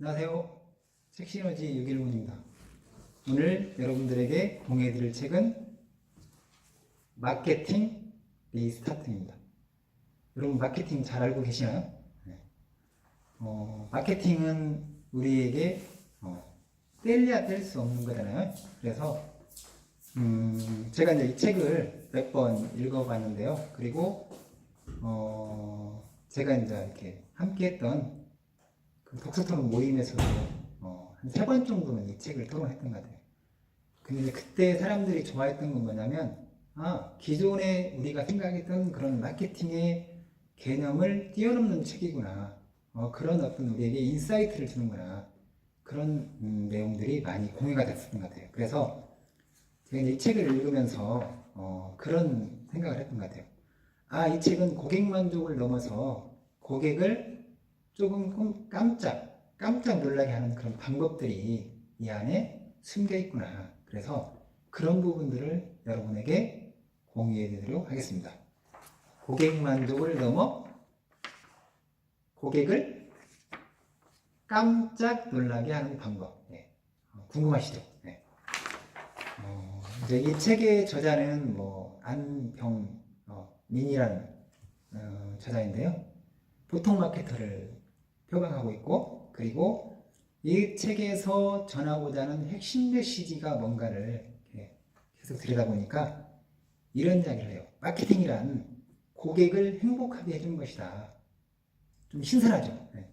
안녕하세요. 책시너지 619입니다. 오늘 여러분들에게 공유해드릴 책은 마케팅 리스타트입니다. 여러분 마케팅 잘 알고 계시나요? 네. 마케팅은 우리에게 뗄래야 뗄 수 없는 거잖아요. 그래서 제가 이제 이 책을 몇 번 읽어봤는데요. 그리고 제가 이제 이렇게 함께했던 그 독서토론 모임에서도 한 3번 정도는 이 책을 토론했던 것 같아요. 근데 이제 그때 사람들이 좋아했던 건 뭐냐면, 기존에 우리가 생각했던 그런 마케팅의 개념을 뛰어넘는 책이구나. 그런 어떤 우리에게 인사이트를 주는구나. 그런 내용들이 많이 공유가 됐었던 것 같아요. 그래서 제가 이제 이 책을 읽으면서 그런 생각을 했던 것 같아요. 이 책은 고객 만족을 넘어서 고객을 조금 깜짝 놀라게 하는 그런 방법들이 이 안에 숨겨 있구나. 그래서 그런 부분들을 여러분에게 공유해 드리도록 하겠습니다. 고객 만족을 넘어 고객을 깜짝 놀라게 하는 방법. 네. 궁금하시죠? 네. 이제 이 책의 저자는 안병민이라는 저자인데요. 보통 마케터를 표방하고 있고, 그리고 이 책에서 전하고자 하는 핵심 메시지가 뭔가를 계속 들여다보니까 이런 이야기를 해요. 마케팅이란 고객을 행복하게 해주는 것이다. 좀 신선하죠? 네.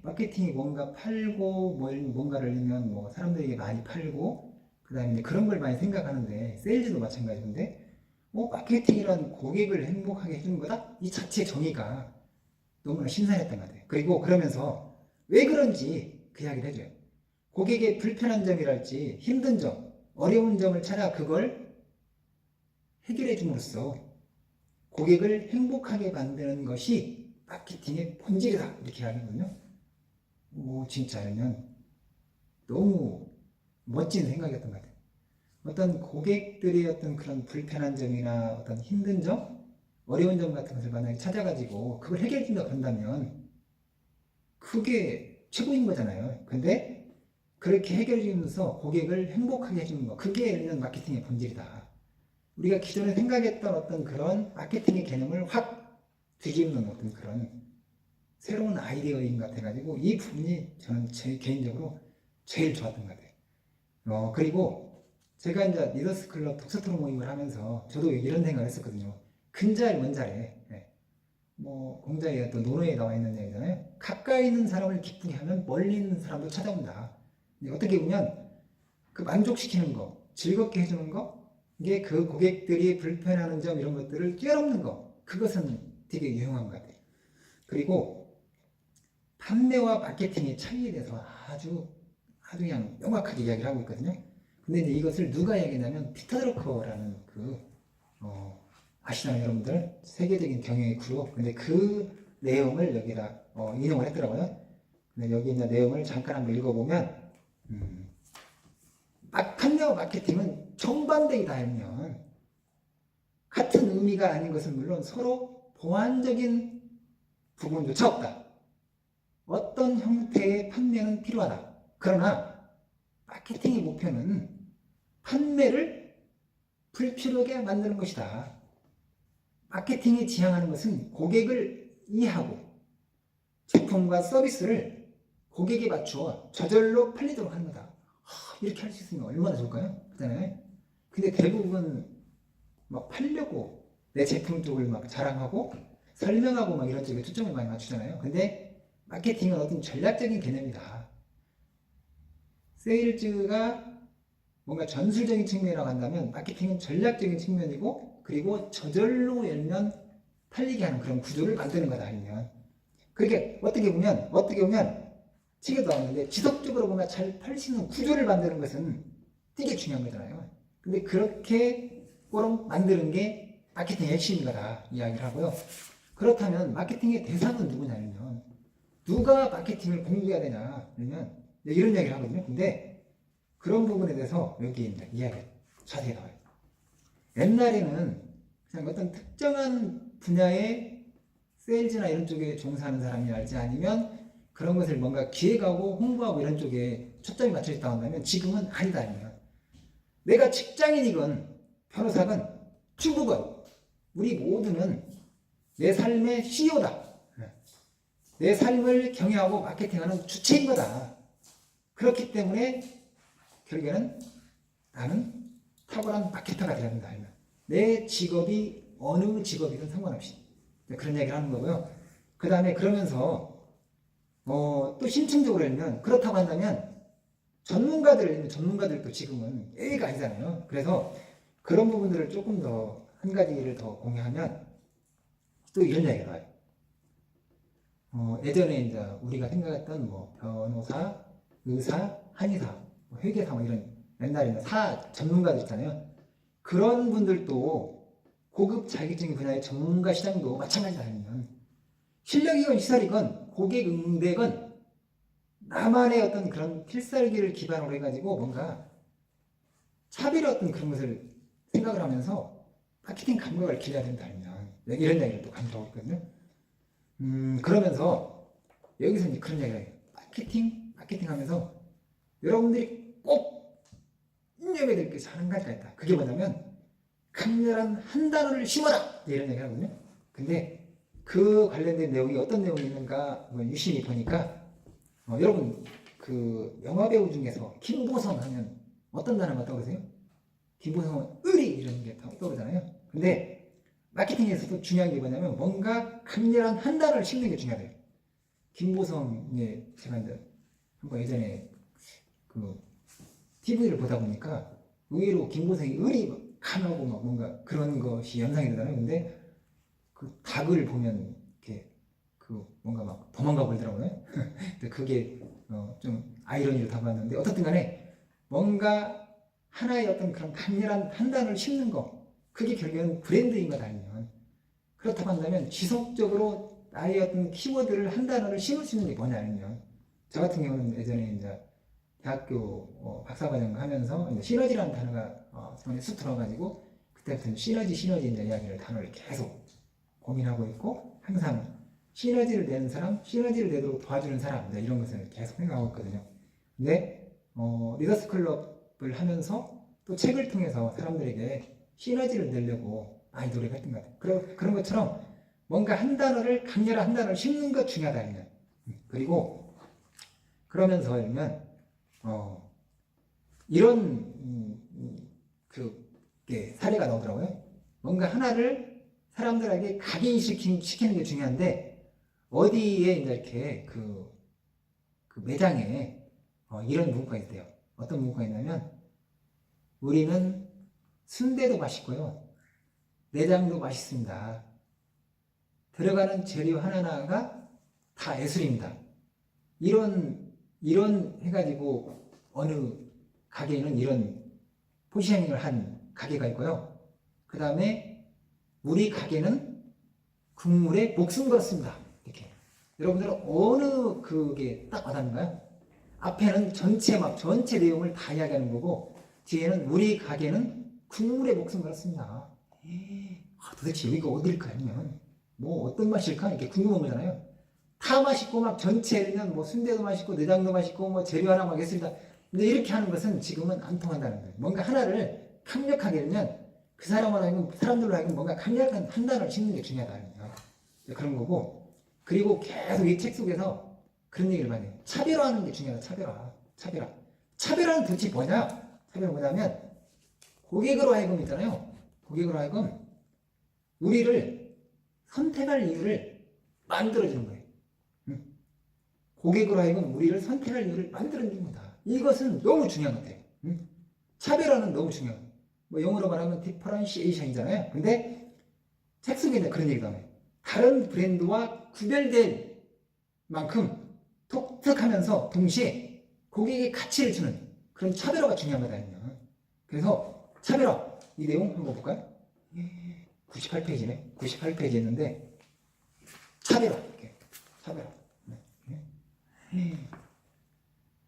마케팅이 뭔가 팔고 뭔가를 넣으면 사람들에게 많이 팔고, 그 다음에 그런 걸 많이 생각하는데, 세일즈도 마찬가지인데, 마케팅이란 고객을 행복하게 해주는 거다? 이 자체 정의가 너무나 신선했던 것 같아요. 그리고 그러면서 왜 그런지 그 이야기를 해줘요. 고객의 불편한 점이랄지 힘든 점, 어려운 점을 찾아 그걸 해결해 줌으로써 고객을 행복하게 만드는 것이 마케팅의 본질이다. 이렇게 이야기하거든요. 진짜 알면 너무 멋진 생각이었던 것 같아요. 어떤 고객들의 어떤 그런 불편한 점이나 어떤 힘든 점, 어려운 점 같은 것을 만약에 찾아가지고 그걸 해결해 준다 그런다면 그게 최고인 거잖아요. 근데 그렇게 해결해 주면서 고객을 행복하게 해주는 거, 그게 이런 마케팅의 본질이다. 우리가 기존에 생각했던 어떤 그런 마케팅의 개념을 확 뒤집는 어떤 그런 새로운 아이디어인 것 같아가지고 이 부분이 저는 개인적으로 제일 좋았던 것 같아요. 그리고 제가 이제 리더스 클럽 독서토론 모임을 하면서 저도 이런 생각을 했었거든요. 근자일 원자래. 공자의 어떤 논어에 나와 있는 얘기잖아요. 가까이 있는 사람을 기쁘게 하면 멀리 있는 사람도 찾아온다. 어떻게 보면 그 만족시키는 거, 즐겁게 해주는 거, 이게 그 고객들이 불편해하는 점 이런 것들을 뛰어넘는 거, 그것은 되게 유용한 것 같아요. 그리고 판매와 마케팅의 차이에 대해서 아주 그냥 명확하게 이야기를 하고 있거든요. 근데 이제 이것을 누가 얘기했냐면 피터 드러커라는 아시나요, 여러분들? 세계적인 경영의 그룹. 근데 그 내용을 여기다 인용을 했더라고요. 근데 여기 있는 내용을 잠깐 한번 읽어보면, 판매와 마케팅은 정반대이다 하면, 같은 의미가 아닌 것은 물론 서로 보완적인 부분조차 없다. 어떤 형태의 판매는 필요하다. 그러나, 마케팅의 목표는 판매를 불필요하게 만드는 것이다. 마케팅이 지향하는 것은 고객을 이해하고 제품과 서비스를 고객에 맞추어 저절로 팔리도록 하는 거다. 이렇게 할 수 있으면 얼마나 좋을까요? 그렇잖아요. 근데 대부분 팔려고 내 제품 쪽을 자랑하고 설명하고 이런 쪽에 초점을 많이 맞추잖아요. 근데 마케팅은 어떤 전략적인 개념이다. 세일즈가 뭔가 전술적인 측면이라고 한다면 마케팅은 전략적인 측면이고, 그리고 저절로 열면 팔리게 하는 그런 구조를 만드는 거다 아니면. 그렇게 어떻게 보면 책에도 나오는데 지속적으로 뭔가 잘 팔 수 있는 구조를 만드는 것은 되게 중요한 거잖아요. 근데 그렇게 꼬록 만드는 게 마케팅의 핵심인 거다 이야기를 하고요. 그렇다면 마케팅의 대상은 누구냐면 누가 마케팅을 공부해야 되냐 그러면 이런 이야기를 하거든요. 근데 그런 부분에 대해서 여기 이제 이야기 자세히 나와요. 옛날에는 그냥 어떤 특정한 분야의 세일즈나 이런 쪽에 종사하는 사람이랄지 아니면 그런 것을 뭔가 기획하고 홍보하고 이런 쪽에 초점이 맞춰 있다고 한다면 지금은 아니다. 아니면 내가 직장인이건 변호사건 주부건 우리 모두는 내 삶의 CEO다. 내 삶을 경영하고 마케팅하는 주체인 거다. 그렇기 때문에 결국에는 나는 탁월한 마케터가 되어야 된다. 내 직업이 어느 직업이든 상관없이 그런 얘기를 하는 거고요. 그 다음에 그러면서 또 심층적으로 하면 그렇다고 한다면 전문가들도 지금은 예의가 아니잖아요. 그래서 그런 부분들을 조금 더 한 가지를 더 공유하면 또 이런 얘기가 나와요. 예전에 이제 우리가 생각했던 뭐 변호사, 의사, 한의사, 회계사 이런 옛날에는 전문가들 있잖아요. 그런 분들도 고급 자격증 분야의 전문가 시장도 마찬가지다. 실력이건 시설이건 고객 응대건 나만의 어떤 그런 필살기를 기반으로 해가지고 뭔가 차별의 어떤 그런 것을 생각을 하면서 마케팅 감각을 길러야 된다. 이런 얘기를 또 강조하고 있거든요. 그러면서 여기서 이제 그런 얘기를 해요. 마케팅 하면서 여러분들이 꼭 인정해야 될 게 한 가지가 있다. 그게 뭐냐면 강렬한 한 단어를 심어라! 이런 얘기를 하거든요. 근데 그 관련된 내용이 어떤 내용이 있는가 유심히 보니까 여러분 그 영화배우 중에서 김보성 하면 어떤 단어가 떠오르세요? 김보성은 의리 이런 게 떠오르잖아요. 근데 마케팅에서도 중요한 게 뭐냐면 뭔가 강렬한 한 단어를 심는 게 중요해요. 김보성의 제가 한번 예전에 그 TV를 보다 보니까 의외로 김보성이 의리 강하고 막 뭔가 그런 것이 연상이 되잖아요. 근데 그 닭을 보면 이렇게 그 뭔가 막 도망가 버리더라고요. 근데 그게 좀 아이러니를 담았는데 어떻든 간에 뭔가 하나의 어떤 그런 강렬한 한 단어를 심는 거 그게 결국은 브랜드인 것 아니면 그렇다고 한다면 지속적으로 나의 어떤 키워드를 한 단어를 심을 수 있는 게 뭐냐 아니면 저 같은 경우는 예전에 이제 대학교 박사과정 하면서 이제 시너지라는 단어가 손에 쑥 들어가지고 그때부터 시너지 이제 이야기를 단어를 계속 고민하고 있고 항상 시너지를 내는 사람, 시너지를 내도록 도와주는 사람 이런 것을 계속 생각하고 있거든요. 근데 리더스 클럽을 하면서 또 책을 통해서 사람들에게 시너지를 내려고 많이 노력했던 것 같아요. 그런 것처럼 뭔가 강렬한 한 단어를 심는 것 중요하다 이면 그리고 그러면서 이런 사례가 나오더라고요. 뭔가 하나를 사람들에게 각인시키는 게 중요한데 어디에 이제 이렇게 그 매장에 이런 문구가 있대요. 어떤 문구가 있냐면 우리는 순대도 맛있고요. 내장도 맛있습니다. 들어가는 재료 하나하나가 다 예술입니다. 이런 해가지고 어느 가게에는 이런 포지셔닝을 한 가게가 있고요. 그 다음에 우리 가게는 국물에 목숨 걸었습니다. 이렇게. 여러분들은 어느 그게 딱 와닿는가요? 앞에는 전체 내용을 다 이야기하는 거고 뒤에는 우리 가게는 국물에 목숨 걸었습니다. 도대체 여기가 어딜까 하면 뭐 어떤 맛일까 이렇게 궁금한 거잖아요. 다 맛있고 막 전체는 뭐 순대도 맛있고 내장도 맛있고 뭐 재료 하나 막 했습니다. 근데 이렇게 하는 것은 지금은 안 통한다는 거예요. 뭔가 하나를 강력하게 하면 그 사람들로 하여금 뭔가 강력한 한 단어를 심는 게 중요하다는 거예요. 그런 거고 그리고 계속 이 책 속에서 그런 얘기를 많이 해요. 차별화하는 게 중요하다. 차별화는 도대체 뭐냐? 차별은 뭐냐면 고객으로 하여금 있잖아요. 고객으로 하여금 우리를 선택할 이유를 만들어주는 거예요. 고객으로 하여금 우리를 선택할 이유를 만들어주는 거다. 이것은 너무 중요한 것 같아요. 차별화는 너무 중요해요. 뭐 영어로 말하면 디퍼런시에이션이잖아요. 근데 책 속에 그런 얘기도 하네요. 다른 브랜드와 구별된 만큼 독특하면서 동시에 고객에게 가치를 주는 그런 차별화가 중요한 거다. 그래서 차별화 이 내용 한번 볼까요? 98페이지네. 98페이지 했는데 차별화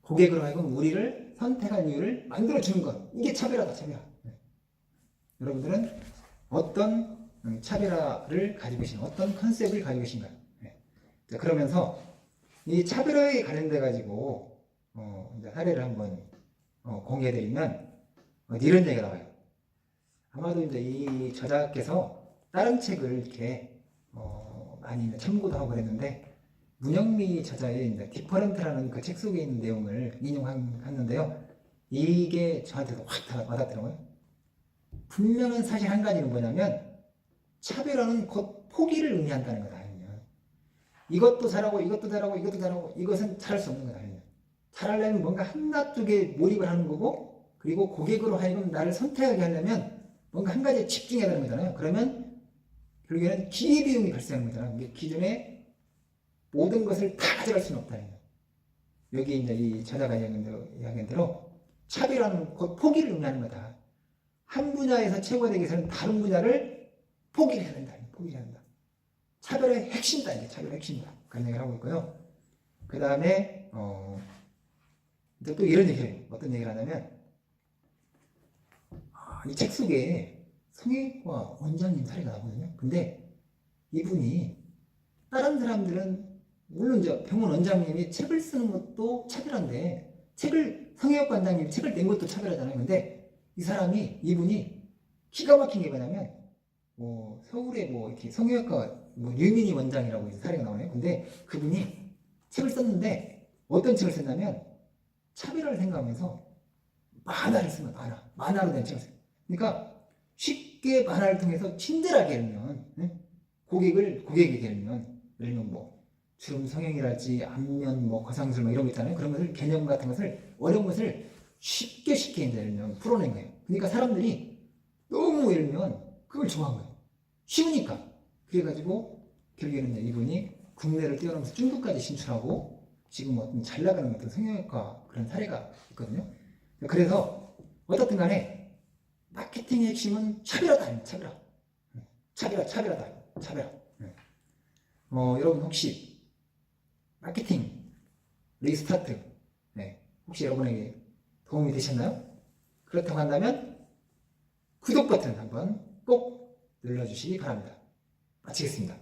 고객으로 하여금 우리를 선택할 이유를 만들어주는 것 이게 차별화다. 여러분들은 어떤 차별화를 가지고 계신가요? 어떤 컨셉을 가지고 계신가요? 자, 그러면서 이 차별화에 관련돼 가지고 이제 사례를 한번 공개해드리면 이런 얘기가 나와요. 아마도 이제 이 저자께서 다른 책을 이렇게 많이 참고도 하고 그랬는데 문영미 저자의 이제 디퍼런트라는 그 책 속에 있는 내용을 인용했는데요. 이게 저한테도 확 와닿더라고요. 분명한 사실 한 가지는 뭐냐면 차별화는 곧 포기를 의미한다는 거다. 이것도 잘하고 이것도 잘하고 이것도 잘하고 이것은 잘할 수 없는 거다. 잘하려면 뭔가 하나 쪽에 몰입을 하는 거고 그리고 고객으로 하여금 나를 선택하게 하려면 뭔가 한 가지에 집중해야 되는 거잖아요. 그러면 결국에는 기회비용이 발생하는 거잖아요. 기존에 모든 것을 다 가져갈 수는 없다는 거예요. 여기 이제 이 저자가 이야기한 대로 차별화는 곧 포기를 의미하는 거다. 한 분야에서 최고되기 위해서는 다른 분야를 포기를 해야 된다. 포기를 해야 된다. 차별의 핵심이다. 이게 차별의 핵심이다. 그런 얘기를 하고 있고요. 그 다음에 또 이런 얘기를 해요. 어떤 얘기를 하냐면 이 책 속에 성형외과 원장님 사례가 나오거든요. 근데 이분이 다른 사람들은 물론 이제 병원 원장님이 책을 쓰는 것도 차별한데 성형외과 원장님이 책을 낸 것도 차별하잖아요. 근데 이분이 기가 막힌 게 뭐냐면 서울에 이렇게 성형외과 유민희 원장이라고 사례가 나오네요. 근데 그분이 책을 썼는데 어떤 책을 썼냐면 차별화를 생각하면서 만화를 쓴 거예요. 만화로 된 책을 써요. 그러니까 쉽게 만화를 통해서 친절하게 하면 고객에게 하면 예를 들면 주름 성형이랄지 안면 거상술 이런 거 있잖아요. 그런 것을 개념 같은 것을 어려운 것을 쉽게 이제 예를 들면 풀어낸 거예요. 그러니까 사람들이 너무 예를 들면 그걸 좋아한 거예요. 쉬우니까. 그래가지고 결국에는 이분이 국내를 뛰어넘어서 중국까지 진출하고 지금 어떤 잘 나가는 어떤 성형외과 그런 사례가 있거든요. 그래서 어떻든 간에 마케팅의 핵심은 차별화다. 차별화. 여러분 혹시 마케팅 리스타트 혹시 여러분에게 도움이 되셨나요? 그렇다고 한다면 구독 버튼 한번 꼭 눌러주시기 바랍니다. 마치겠습니다.